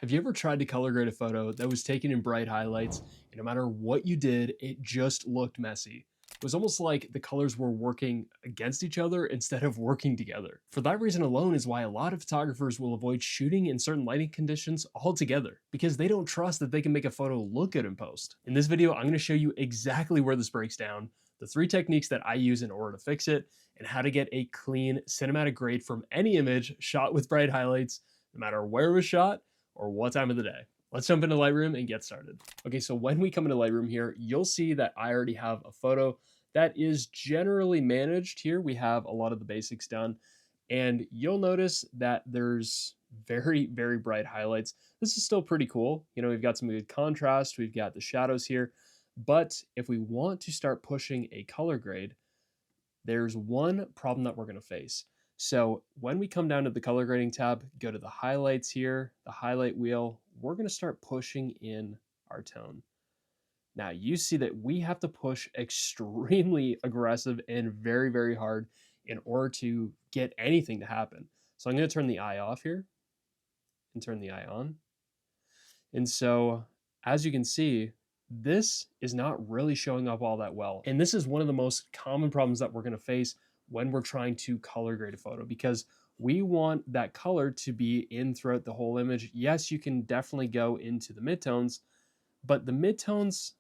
Have you ever tried to color grade a photo that was taken in bright highlights, and no matter what you did, it just looked messy? It was almost like the colors were working against each other instead of working together. For that reason alone is why a lot of photographers will avoid shooting in certain lighting conditions altogether, because they don't trust that they can make a photo look good in post. In this video, I'm going to show you exactly where this breaks down, the 3 techniques that I use in order to fix it, and how to get a clean cinematic grade from any image shot with bright highlights, no matter where it was shot or what time of the day. Let's jump into Lightroom and get started. Okay, so when we come into Lightroom here, you'll see that I already have a photo that is generally managed. Here we have a lot of the basics done, and you'll notice that there's very bright highlights. This is still pretty cool. You know, we've got some good contrast, we've got the shadows here, but if we want to start pushing a color grade, there's one problem that we're going to face. So when we come down to the color grading tab, go to the highlights here, the highlight wheel, we're going to start pushing in our tone. Now you see that we have to push extremely aggressive and very hard in order to get anything to happen. So I'm going to turn the eye off here and turn the eye on. And so as you can see, this is not really showing up all that well. And this is one of the most common problems that we're going to face when we're trying to color grade a photo, because we want that color to be in throughout the whole image. Yes, you can definitely go into the midtones, but the midtones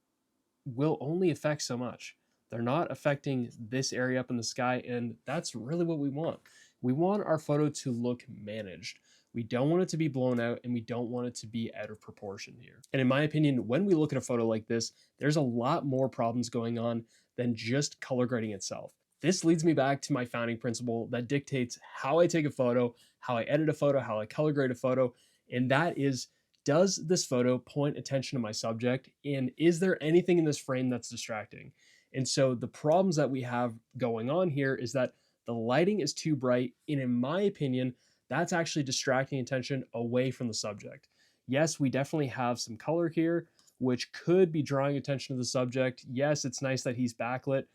will only affect so much. They're not affecting this area up in the sky, and that's really what we want. We want our photo to look managed. We don't want it to be blown out, and we don't want it to be out of proportion here. And in my opinion, when we look at a photo like this, there's a lot more problems going on than just color grading itself. This leads me back to my founding principle that dictates how I take a photo, how I edit a photo, how I color grade a photo, and that is, does this photo point attention to my subject? And is there anything in this frame that's distracting? And so the problems that we have going on here is that the lighting is too bright. And in my opinion, that's actually distracting attention away from the subject. Yes, we definitely have some color here, which could be drawing attention to the subject. Yes, it's nice that he's backlit.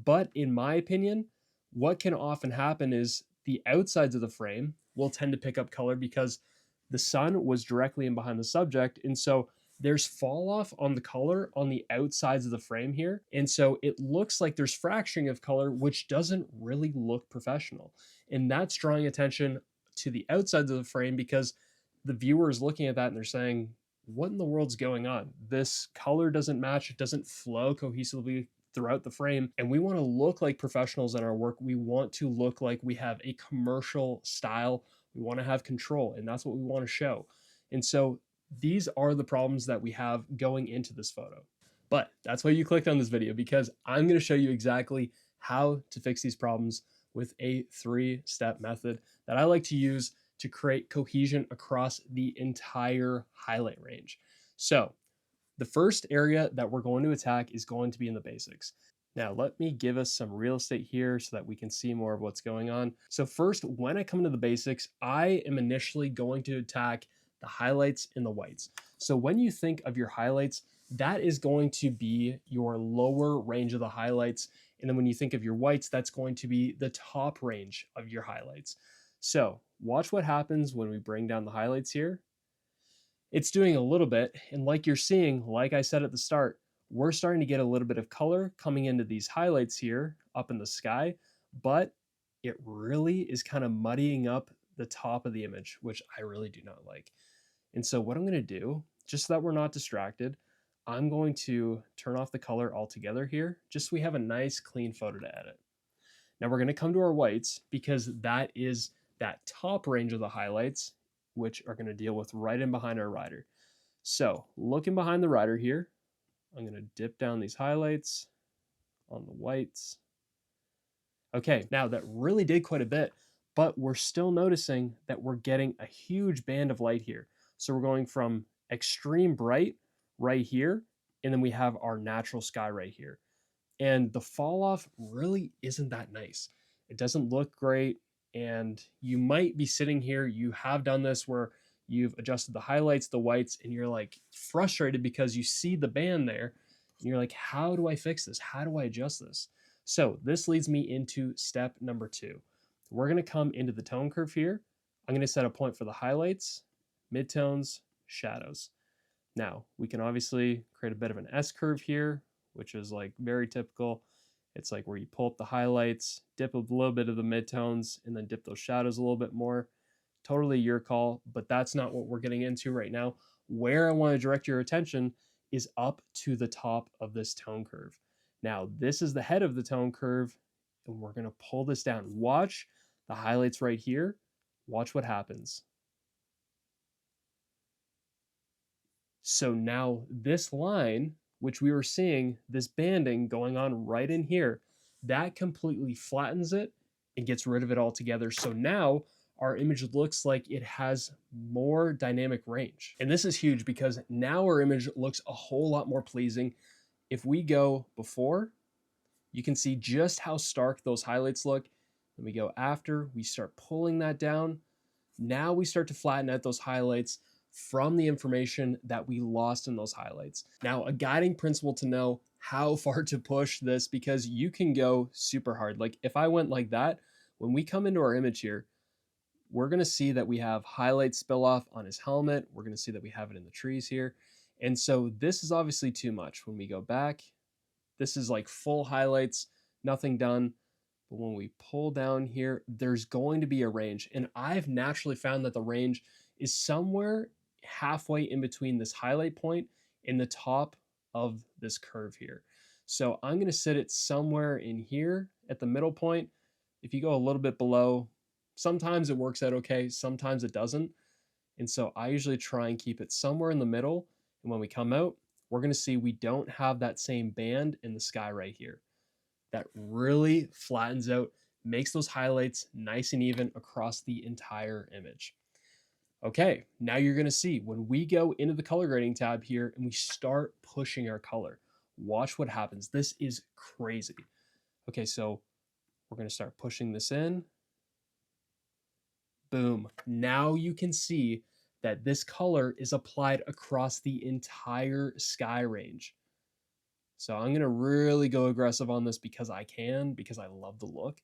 But in my opinion, what can often happen is the outsides of the frame will tend to pick up color because the sun was directly in behind the subject. And so there's fall off on the color on the outsides of the frame here. And so it looks like there's fracturing of color, which doesn't really look professional. And that's drawing attention to the outsides of the frame because the viewer is looking at that and they're saying, what in the world's going on? This color doesn't match. It doesn't flow cohesively throughout the frame. And we want to look like professionals in our work. We want to look like we have a commercial style. We want to have control, and that's what we want to show. And so these are the problems that we have going into this photo. But that's why you clicked on this video, because I'm going to show you exactly how to fix these problems with a 3-step method that I like to use to create cohesion across the entire highlight range. So the first area that we're going to attack is going to be in the basics. Now, let me give us some real estate here so that we can see more of what's going on. So first, when I come into the basics, I am initially going to attack the highlights and the whites. So when you think of your highlights, that is going to be your lower range of the highlights. And then when you think of your whites, that's going to be the top range of your highlights. So watch what happens when we bring down the highlights here. It's doing a little bit, and like you're seeing, like I said at the start, we're starting to get a little bit of color coming into these highlights here up in the sky, but it really is kind of muddying up the top of the image, which I really do not like. And so what I'm going to do, just so that we're not distracted, I'm going to turn off the color altogether here, just so we have a nice clean photo to edit. Now we're going to come to our whites because that is that top range of the highlights, which are going to deal with right in behind our rider. So looking behind the rider here, I'm going to dip down these highlights on the whites. Okay, now that really did quite a bit, but we're still noticing that we're getting a huge band of light here. So we're going from extreme bright right here, and then we have our natural sky right here. And the fall off really isn't that nice. It doesn't look great. And you might be sitting here, you have done this where you've adjusted the highlights, the whites, and you're like frustrated because you see the band there. And you're like, how do I fix this? How do I adjust this? So this leads me into step number 2. We're going to come into the tone curve here. I'm going to set a point for the highlights, midtones, shadows. Now, we can obviously create a bit of an S curve here, which is like very typical. It's like where you pull up the highlights, dip a little bit of the midtones, and then dip those shadows a little bit more. Totally your call, but that's not what we're getting into right now. Where I want to direct your attention is up to the top of this tone curve. Now, this is the head of the tone curve, and we're going to pull this down. Watch the highlights right here. Watch what happens. So now this line, which we were seeing, this banding going on right in here, that completely flattens it and gets rid of it altogether. So now our image looks like it has more dynamic range. And this is huge because now our image looks a whole lot more pleasing. If we go before, you can see just how stark those highlights look. Then we go after, we start pulling that down. Now we start to flatten out those highlights from the information that we lost in those highlights. Now, a guiding principle to know how far to push this, because you can go super hard. Like if I went like that, when we come into our image here, we're going to see that we have highlights spill off on his helmet. We're going to see that we have it in the trees here. And so this is obviously too much. When we go back, this is like full highlights, nothing done. But when we pull down here, there's going to be a range. And I've naturally found that the range is somewhere halfway in between this highlight point and the top of this curve here. So I'm going to set it somewhere in here at the middle point. If you go a little bit below, sometimes it works out okay, sometimes it doesn't. And so I usually try and keep it somewhere in the middle. And when we come out, we're going to see we don't have that same band in the sky right here. That really flattens out, makes those highlights nice and even across the entire image. Okay, now you're going to see when we go into the color grading tab here and we start pushing our color, watch what happens. This is crazy. Okay, so we're going to start pushing this in. Boom. Now you can see that this color is applied across the entire sky range. So I'm going to really go aggressive on this because I can, because I love the look.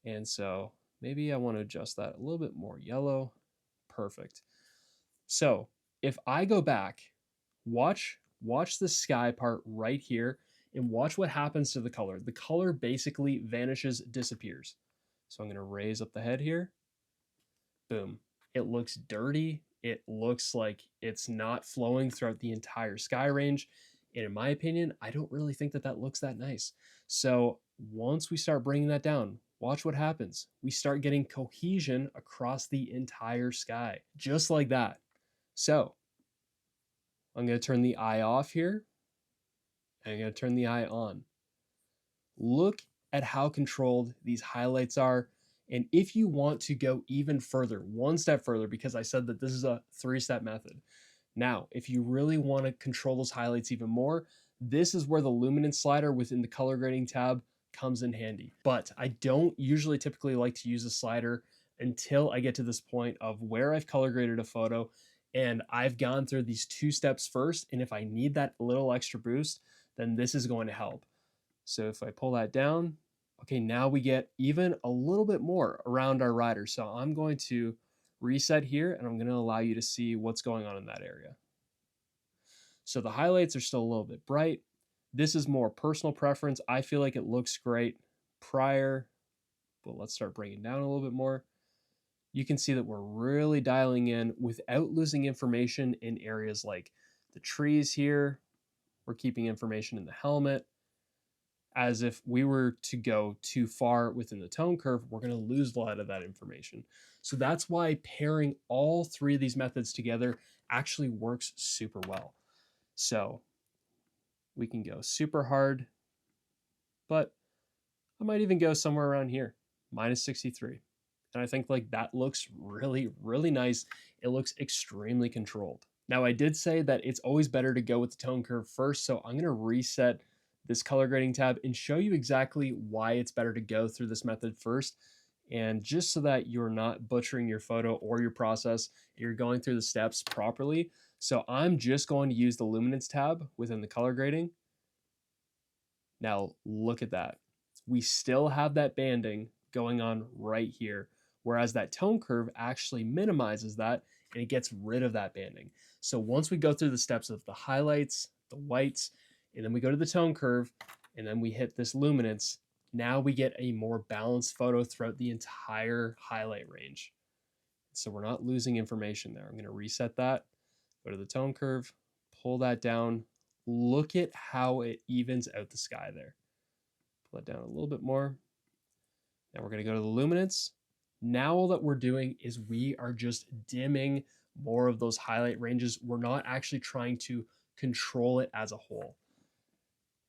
And so maybe I want to adjust that a little bit more yellow. Perfect. So if I go back, watch the sky part right here and watch what happens to the color. The color basically vanishes, disappears. So I'm going to raise up the head here. Boom. It looks dirty. It looks like it's not flowing throughout the entire sky range. And in my opinion, I don't really think that that looks that nice. So once we start bringing that down, watch what happens. We start getting cohesion across the entire sky, just like that. So I'm going to turn the eye off here. And I'm going to turn the eye on. Look at how controlled these highlights are. And if you want to go even further, one step further, because I said that this is a 3-step method. Now, if you really want to control those highlights even more, this is where the luminance slider within the color grading tab comes in handy. But I don't usually typically like to use a slider until I get to this point of where I've color graded a photo and I've gone through these 2 steps first. And if I need that little extra boost, then this is going to help. So if I pull that down, okay, now we get even a little bit more around our rider. So I'm going to reset here and I'm going to allow you to see what's going on in that area. So the highlights are still a little bit bright. This is more personal preference. I feel like it looks great prior, but let's start bringing down a little bit more. You can see that we're really dialing in without losing information in areas like the trees here. We're keeping information in the helmet. As if we were to go too far within the tone curve, we're going to lose a lot of that information. So that's why pairing all 3 of these methods together actually works super well. So we can go super hard, but I might even go somewhere around here, -63. And I think like that looks really, really nice. It looks extremely controlled. Now I did say that it's always better to go with the tone curve first. So I'm going to reset this color grading tab and show you exactly why it's better to go through this method first. And just so that you're not butchering your photo or your process, you're going through the steps properly. So I'm just going to use the luminance tab within the color grading. Now look at that. We still have that banding going on right here, whereas that tone curve actually minimizes that and it gets rid of that banding. So once we go through the steps of the highlights, the whites, and then we go to the tone curve, and then we hit this luminance, now we get a more balanced photo throughout the entire highlight range. So we're not losing information there. I'm going to reset that, go to the tone curve, pull that down. Look at how it evens out the sky there. Pull it down a little bit more. Now we're going to go to the luminance. Now all that we're doing is we are just dimming more of those highlight ranges. We're not actually trying to control it as a whole.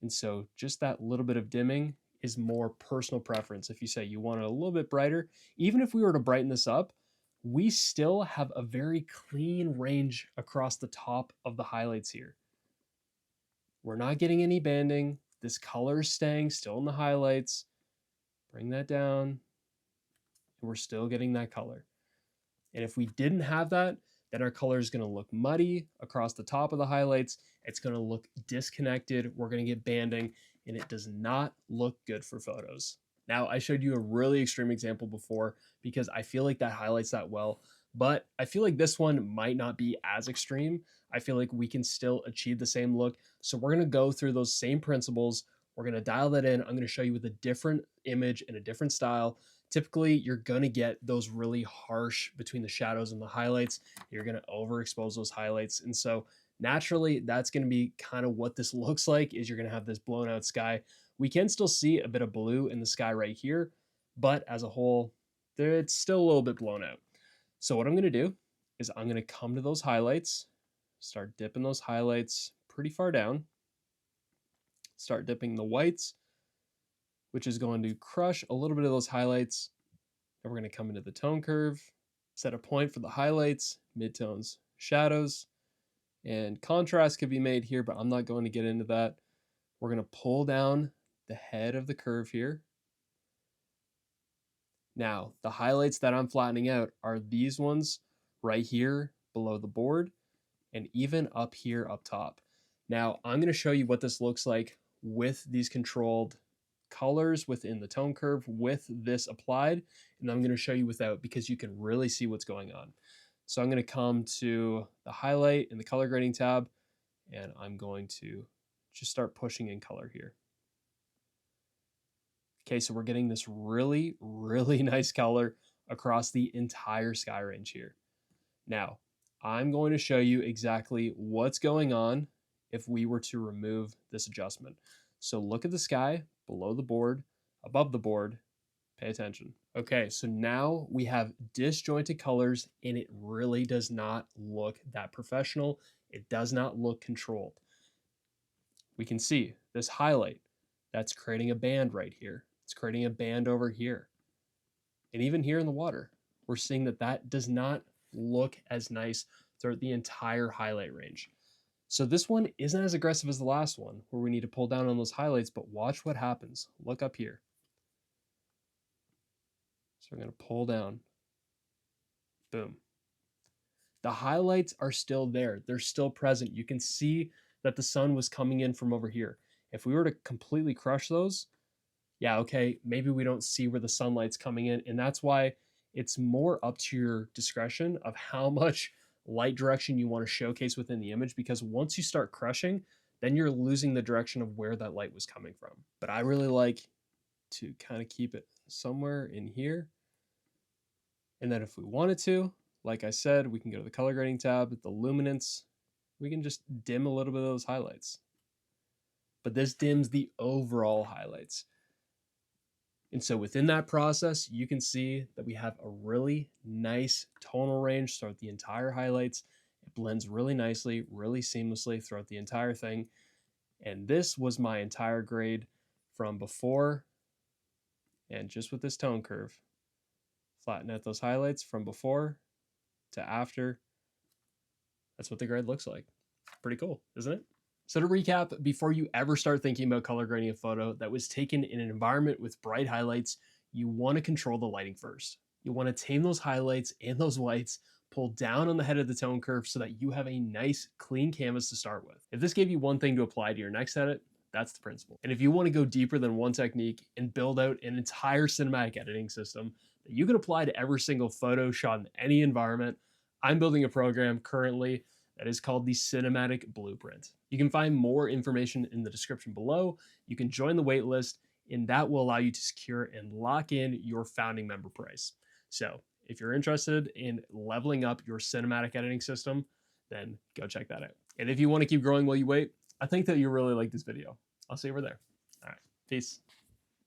And so just that little bit of dimming is more personal preference. If you say you want it a little bit brighter, even if we were to brighten this up, we still have a very clean range across the top of the highlights here. We're not getting any banding. This color is staying still in the highlights. Bring that down, and we're still getting that color. And if we didn't have that, then our color is going to look muddy across the top of the highlights. It's going to look disconnected. We're going to get banding, and it does not look good for photos. Now, I showed you a really extreme example before because I feel like that highlights that well, but I feel like this one might not be as extreme. I feel like we can still achieve the same look. So we're going to go through those same principles. We're going to dial that in. I'm going to show you with a different image and a different style. Typically, you're going to get those really harsh between the shadows and the highlights. You're going to overexpose those highlights. And so naturally, that's going to be kind of what this looks like, is you're going to have this blown out sky. We can still see a bit of blue in the sky right here, but as a whole, it's still a little bit blown out. So what I'm going to do is I'm going to come to those highlights, start dipping those highlights pretty far down, start dipping the whites, which is going to crush a little bit of those highlights. And we're going to come into the tone curve, set a point for the highlights, midtones, shadows, and contrast could be made here, but I'm not going to get into that. We're going to pull down the head of the curve here. Now, the highlights that I'm flattening out are these ones right here below the board and even up here up top. Now, I'm going to show you what this looks like with these controlled colors within the tone curve with this applied, and I'm going to show you without because you can really see what's going on. So I'm going to come to the highlight in the color grading tab, and I'm going to just start pushing in color here. Okay, so we're getting this really, really nice color across the entire sky range here. Now, I'm going to show you exactly what's going on if we were to remove this adjustment. So look at the sky below the board, above the board, pay attention. Okay, so now we have disjointed colors and it really does not look that professional. It does not look controlled. We can see this highlight, that's creating a band right here. It's creating a band over here. And even here in the water, we're seeing that that does not look as nice throughout the entire highlight range. So this one isn't as aggressive as the last one where we need to pull down on those highlights, but watch what happens. Look up here. So we're going to pull down. Boom. The highlights are still there. They're still present. You can see that the sun was coming in from over here. If we were to completely crush those, yeah, okay, maybe we don't see where the sunlight's coming in. And that's why it's more up to your discretion of how much light direction you want to showcase within the image, because once you start crushing, then you're losing the direction of where that light was coming from. But I really like to kind of keep it somewhere in here. And then if we wanted to, like I said, we can go to the color grading tab, the luminance, we can just dim a little bit of those highlights. But this dims the overall highlights. And so within that process, you can see that we have a really nice tonal range throughout the entire highlights. It blends really nicely, really seamlessly throughout the entire thing. And this was my entire grade from before and just with this tone curve. Flatten out those highlights from before to after. That's what the grade looks like. Pretty cool, isn't it? So to recap, before you ever start thinking about color grading a photo that was taken in an environment with bright highlights, you want to control the lighting first. You want to tame those highlights and those whites, pull down on the head of the tone curve so that you have a nice, clean canvas to start with. If this gave you one thing to apply to your next edit, that's the principle. And if you want to go deeper than one technique and build out an entire cinematic editing system that you can apply to every single photo shot in any environment, I'm building a program currently that is called the Cinematic Blueprint. You can find more information in the description below. You can join the waitlist, and that will allow you to secure and lock in your founding member price. So if you're interested in leveling up your cinematic editing system, then go check that out. And if you want to keep growing while you wait, I think that you really like this video. I'll see you over there. All right, peace.